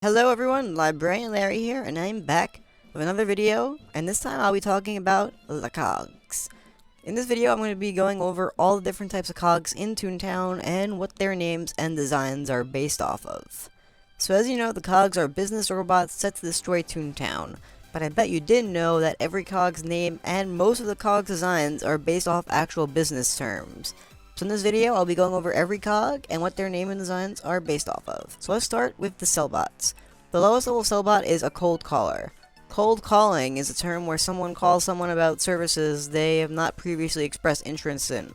Hello everyone, Librarian Larry here, and I'm back with another video, and this time I'll be talking about the cogs. In this video, I'm going to be going over all the different types of cogs in Toontown and what their names and designs are based off of. So as you know, the cogs are business robots set to destroy Toontown, but I bet you didn't know that every cog's name and most of the cog's designs are based off actual business terms. So in this video, I'll be going over every cog and what their name and designs are based off of. So let's start with the sellbots. The lowest level sellbot is a cold caller. Cold calling is a term where someone calls someone about services they have not previously expressed interest in.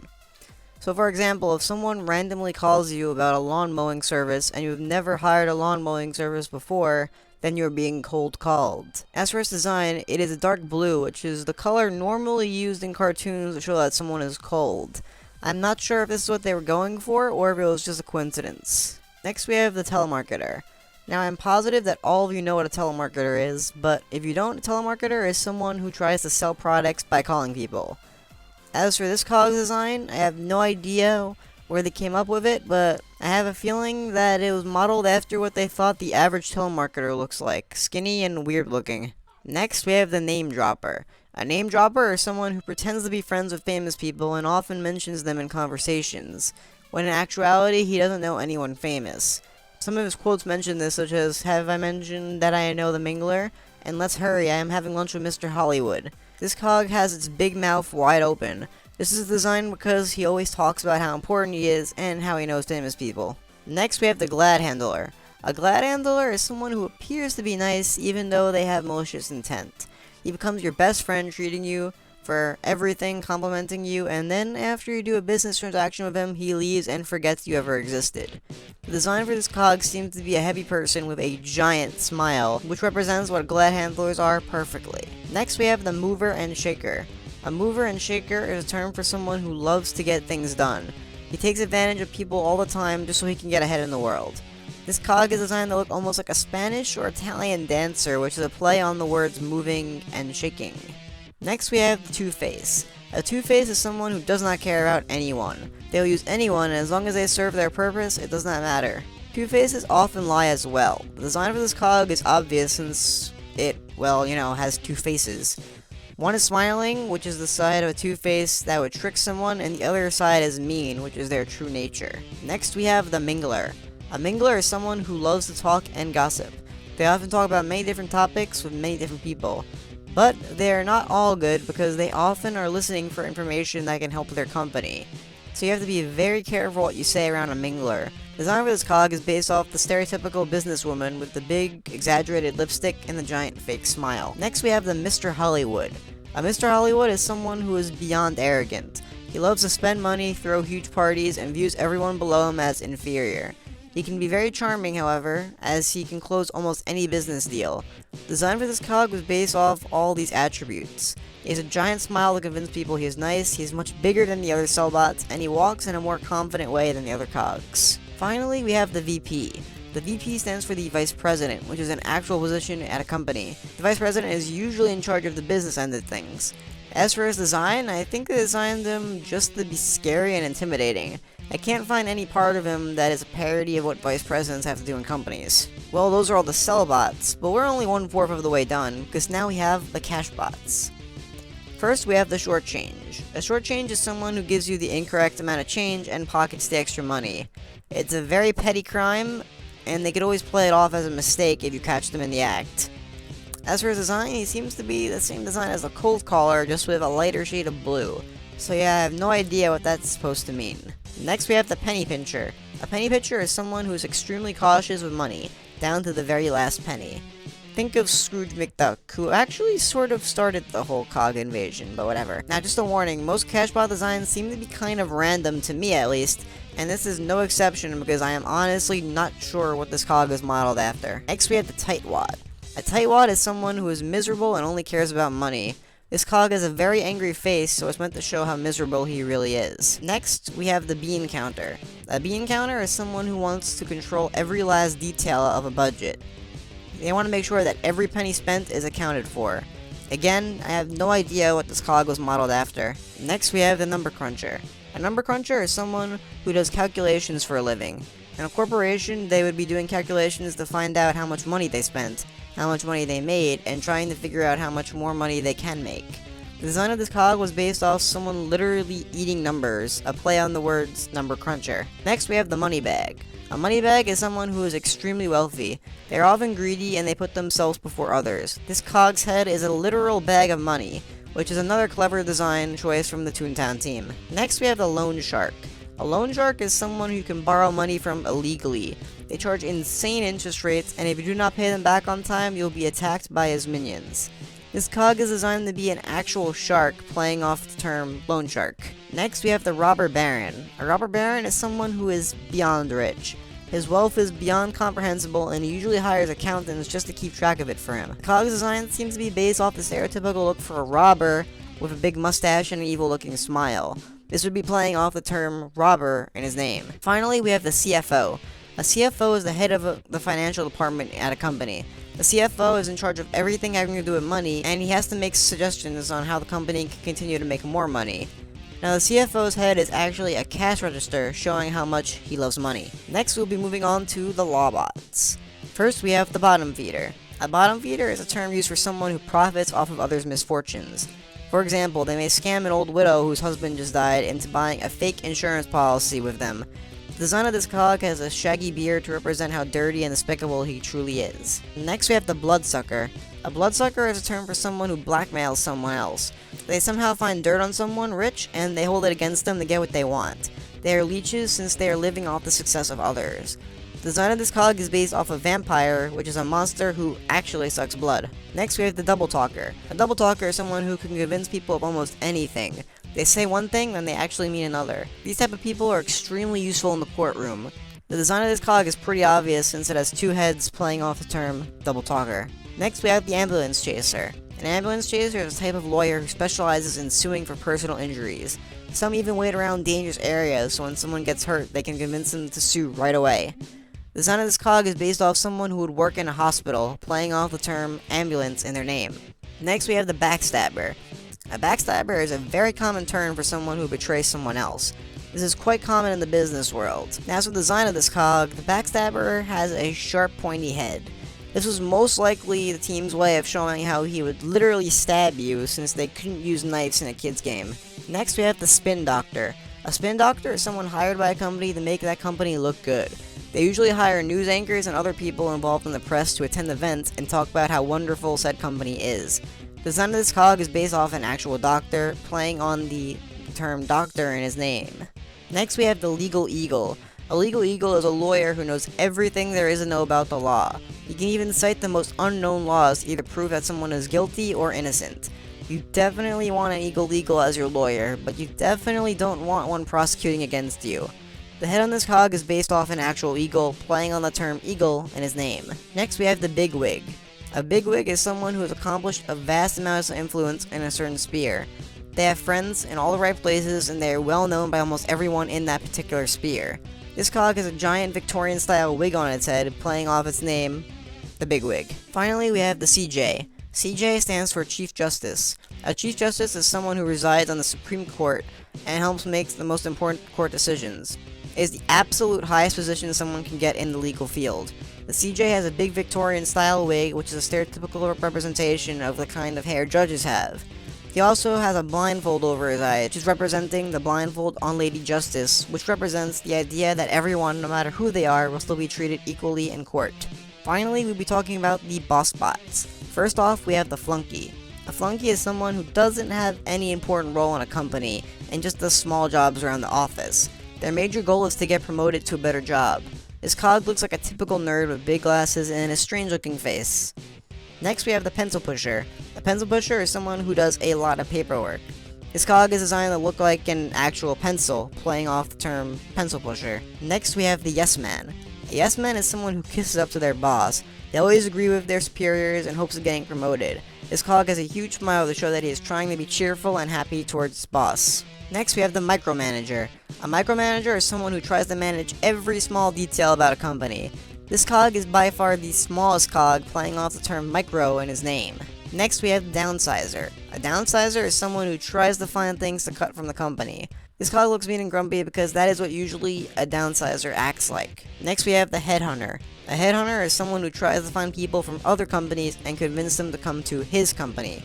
So for example, if someone randomly calls you about a lawn mowing service and you've never hired a lawn mowing service before, then you're being cold called. As for its design, it is a dark blue, which is the color normally used in cartoons to show that someone is cold. I'm not sure if this is what they were going for, or if it was just a coincidence. Next we have the telemarketer. Now I'm positive that all of you know what a telemarketer is, but if you don't, a telemarketer is someone who tries to sell products by calling people. As for this cog's design, I have no idea where they came up with it, but I have a feeling that it was modeled after what they thought the average telemarketer looks like, skinny and weird looking. Next we have the name dropper. A name dropper is someone who pretends to be friends with famous people and often mentions them in conversations, when in actuality he doesn't know anyone famous. Some of his quotes mention this, such as, "Have I mentioned that I know the Mingler?" and "Let's hurry, I am having lunch with Mr. Hollywood." This cog has its big mouth wide open. This is designed because he always talks about how important he is and how he knows famous people. Next we have the glad handler. A glad handler is someone who appears to be nice even though they have malicious intent. He becomes your best friend, treating you for everything, complimenting you, and then after you do a business transaction with him, he leaves and forgets you ever existed. The design for this cog seems to be a heavy person with a giant smile, which represents what glad handlers are perfectly. Next we have the mover and shaker. A mover and shaker is a term for someone who loves to get things done. He takes advantage of people all the time just so he can get ahead in the world. This cog is designed to look almost like a Spanish or Italian dancer, which is a play on the words moving and shaking. Next we have the Two-Face. A Two-Face is someone who does not care about anyone. They'll use anyone, and as long as they serve their purpose, it does not matter. Two-Faces often lie as well. The design for this cog is obvious since it, has two faces. One is smiling, which is the side of a Two-Face that would trick someone, and the other side is mean, which is their true nature. Next we have the Mingler. A mingler is someone who loves to talk and gossip. They often talk about many different topics with many different people. But they are not all good because they often are listening for information that can help their company. So you have to be very careful what you say around a mingler. The design for this cog is based off the stereotypical businesswoman with the big, exaggerated lipstick and the giant fake smile. Next we have the Mr. Hollywood. A Mr. Hollywood is someone who is beyond arrogant. He loves to spend money, throw huge parties, and views everyone below him as inferior. He can be very charming, however, as he can close almost any business deal. The design for this cog was based off all these attributes. He has a giant smile to convince people he is nice, he is much bigger than the other sellbots, and he walks in a more confident way than the other cogs. Finally, we have the VP. The VP stands for the Vice President, which is an actual position at a company. The Vice President is usually in charge of the business end of things. As for his design, I think they designed him just to be scary and intimidating. I can't find any part of him that is a parody of what vice presidents have to do in companies. Well, those are all the sellbots, but we're only 1/4 of the way done, because now we have the cashbots. First, we have the short change. A short change is someone who gives you the incorrect amount of change and pockets the extra money. It's a very petty crime, and they could always play it off as a mistake if you catch them in the act. As for his design, he seems to be the same design as a cold caller, just with a lighter shade of blue. So yeah, I have no idea what that's supposed to mean. Next we have the penny pincher. A penny pincher is someone who is extremely cautious with money, down to the very last penny. Think of Scrooge McDuck, who actually sort of started the whole cog invasion, but whatever. Now just a warning, most cashbot designs seem to be kind of random, to me at least, and this is no exception because I am honestly not sure what this cog is modeled after. Next we have the tightwad. A tightwad is someone who is miserable and only cares about money. This cog has a very angry face, so it's meant to show how miserable he really is. Next, we have the bean counter. A bean counter is someone who wants to control every last detail of a budget. They want to make sure that every penny spent is accounted for. Again, I have no idea what this cog was modeled after. Next, we have the number cruncher. A number cruncher is someone who does calculations for a living. In a corporation, they would be doing calculations to find out how much money they spent, how much money they made, and trying to figure out how much more money they can make. The design of this cog was based off someone literally eating numbers, a play on the words number cruncher. Next, we have the money bag. A money bag is someone who is extremely wealthy. They are often greedy and they put themselves before others. This cog's head is a literal bag of money, which is another clever design choice from the Toontown team. Next, we have the loan shark. A loan shark is someone who can borrow money from illegally. They charge insane interest rates, and if you do not pay them back on time, you'll be attacked by his minions. This cog is designed to be an actual shark, playing off the term loan shark. Next, we have the robber baron. A robber baron is someone who is beyond rich. His wealth is beyond comprehensible, and he usually hires accountants just to keep track of it for him. Cog's design seems to be based off the stereotypical look for a robber with a big mustache and an evil-looking smile. This would be playing off the term robber in his name. Finally, we have the CFO. A CFO is the head of the financial department at a company. The CFO is in charge of everything having to do with money, and he has to make suggestions on how the company can continue to make more money. Now, the CFO's head is actually a cash register, showing how much he loves money. Next, we'll be moving on to the lawbots. First, we have the bottom feeder. A bottom feeder is a term used for someone who profits off of others' misfortunes. For example, they may scam an old widow whose husband just died into buying a fake insurance policy with them. The design of this cog has a shaggy beard to represent how dirty and despicable he truly is. Next, we have the bloodsucker. A bloodsucker is a term for someone who blackmails someone else. They somehow find dirt on someone rich, and they hold it against them to get what they want. They are leeches since they are living off the success of others. The design of this cog is based off a vampire, which is a monster who actually sucks blood. Next, we have the double talker. A double talker is someone who can convince people of almost anything. They say one thing, then they actually mean another. These type of people are extremely useful in the courtroom. The design of this cog is pretty obvious since it has two heads playing off the term double talker. Next, we have the ambulance chaser. An ambulance chaser is a type of lawyer who specializes in suing for personal injuries. Some even wait around dangerous areas so when someone gets hurt, they can convince them to sue right away. The design of this cog is based off someone who would work in a hospital, playing off the term ambulance in their name. Next, we have the backstabber. A backstabber is a very common term for someone who betrays someone else. This is quite common in the business world. Now, as for the design of this cog, the backstabber has a sharp, pointy head. This was most likely the team's way of showing how he would literally stab you since they couldn't use knives in a kid's game. Next, we have the spin doctor. A spin doctor is someone hired by a company to make that company look good. They usually hire news anchors and other people involved in the press to attend events and talk about how wonderful said company is. The design of this cog is based off an actual doctor, playing on the term doctor in his name. Next, we have the legal eagle. A legal eagle is a lawyer who knows everything there is to know about the law. He can even cite the most unknown laws to either prove that someone is guilty or innocent. You definitely want an eagle as your lawyer, but you definitely don't want one prosecuting against you. The head on this cog is based off an actual eagle, playing on the term eagle in his name. Next, we have the bigwig. A bigwig is someone who has accomplished a vast amount of influence in a certain sphere. They have friends in all the right places, and they are well known by almost everyone in that particular sphere. This cog has a giant Victorian-style wig on its head, playing off its name, the bigwig. Finally, we have the CJ. CJ stands for Chief Justice. A Chief Justice is someone who resides on the Supreme Court and helps make the most important court decisions. It is the absolute highest position someone can get in the legal field. The CJ has a big Victorian-style wig, which is a stereotypical representation of the kind of hair judges have. He also has a blindfold over his eye, which is representing the blindfold on Lady Justice, which represents the idea that everyone, no matter who they are, will still be treated equally in court. Finally, we'll be talking about the boss bots. First off, we have the flunky. A flunky is someone who doesn't have any important role in a company, and just does small jobs around the office. Their major goal is to get promoted to a better job. This cog looks like a typical nerd with big glasses and a strange-looking face. Next, we have the pencil pusher. A pencil pusher is someone who does a lot of paperwork. This cog is designed to look like an actual pencil, playing off the term pencil pusher. Next, we have the yes man. A yes man is someone who kisses up to their boss. They always agree with their superiors in hopes of getting promoted. This cog has a huge smile to show that he is trying to be cheerful and happy towards his boss. Next, we have the micromanager. A micromanager is someone who tries to manage every small detail about a company. This cog is by far the smallest cog, playing off the term micro in his name. Next, we have the downsizer. A downsizer is someone who tries to find things to cut from the company. This cog looks mean and grumpy because that is what usually a downsizer acts like. Next we have the headhunter. A headhunter is someone who tries to find people from other companies and convince them to come to his company.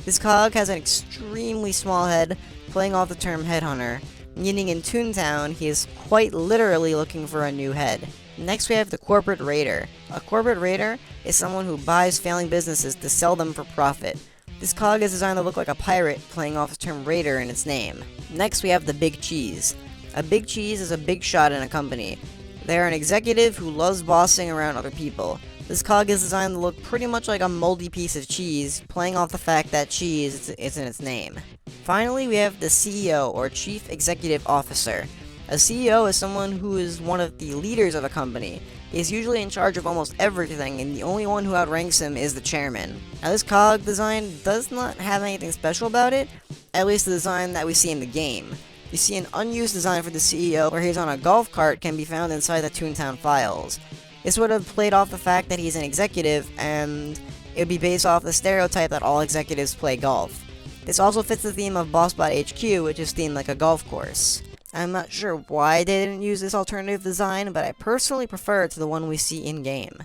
This cog has an extremely small head, playing off the term headhunter, meaning in Toontown he is quite literally looking for a new head. Next we have the corporate raider. A corporate raider is someone who buys failing businesses to sell them for profit. This cog is designed to look like a pirate, playing off the term raider in its name. Next we have the big cheese. A big cheese is a big shot in a company. They are an executive who loves bossing around other people. This cog is designed to look pretty much like a moldy piece of cheese, playing off the fact that cheese is in its name. Finally, we have the CEO, or Chief Executive Officer. A CEO is someone who is one of the leaders of a company. He is usually in charge of almost everything, and the only one who outranks him is the chairman. Now this cog design does not have anything special about it, at least the design that we see in the game. You see an unused design for the CEO where he's on a golf cart can be found inside the Toontown files. This would have played off the fact that he's an executive, and it would be based off the stereotype that all executives play golf. This also fits the theme of BossBot HQ, which is themed like a golf course. I'm not sure why they didn't use this alternative design, but I personally prefer it to the one we see in-game.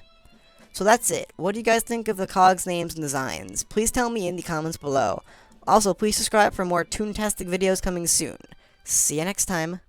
So that's it. What do you guys think of the cogs, names, and designs? Please tell me in the comments below. Also, please subscribe for more Toontastic videos coming soon. See you next time.